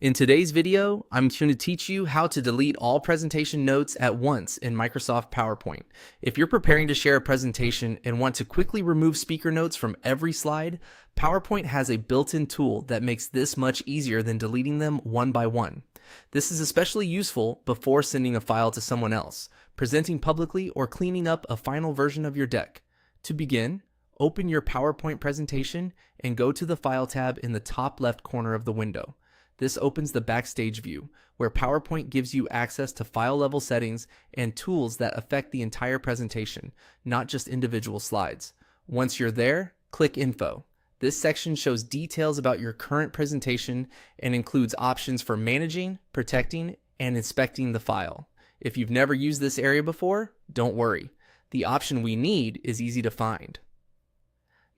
In today's video, I'm going to teach you how to delete all presentation notes at once in Microsoft PowerPoint. If you're preparing to share a presentation and want to quickly remove speaker notes from every slide, PowerPoint has a built-in tool that makes this much easier than deleting them one by one. This is especially useful before sending a file to someone else, presenting publicly, or cleaning up a final version of your deck. To begin, open your PowerPoint presentation and go to the File tab in the top left corner of the window. This opens the Backstage view, where PowerPoint gives you access to file-level settings and tools that affect the entire presentation, not just individual slides. Once you're there, click Info. This section shows details about your current presentation and includes options for managing, protecting, and inspecting the file. If you've never used this area before, don't worry. The option we need is easy to find.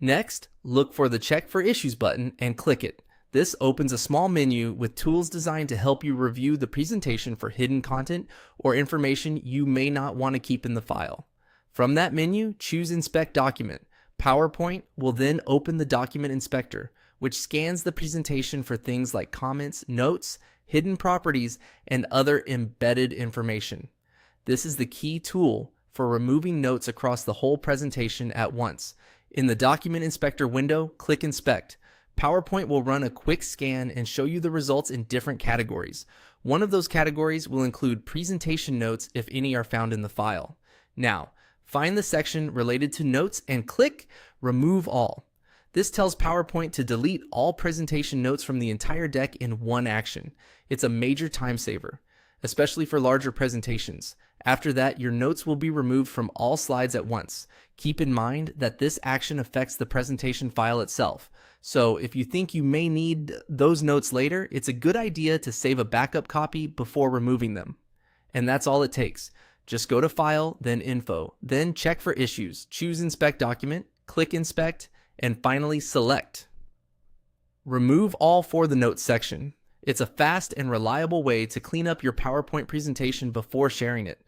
Next, look for the Check for Issues button and click it. This opens a small menu with tools designed to help you review the presentation for hidden content or information you may not want to keep in the file. From that menu, choose Inspect Document. PowerPoint will then open the Document Inspector, which scans the presentation for things like comments, notes, hidden properties, and other embedded information. This is the key tool for removing notes across the whole presentation at once. In the Document Inspector window, click Inspect. PowerPoint will run a quick scan and show you the results in different categories. One of those categories will include presentation notes if any are found in the file. Now, find the section related to notes and click Remove All. This tells PowerPoint to delete all presentation notes from the entire deck in one action. It's a major time saver, especially for larger presentations. After that, your notes will be removed from all slides at once. Keep in mind that this action affects the presentation file itself. So if you think you may need those notes later, it's a good idea to save a backup copy before removing them. And that's all it takes. Just go to File, then Info, then Check for Issues, choose Inspect Document, click Inspect, and finally select. Remove all for the Notes section. It's a fast and reliable way to clean up your PowerPoint presentation before sharing it.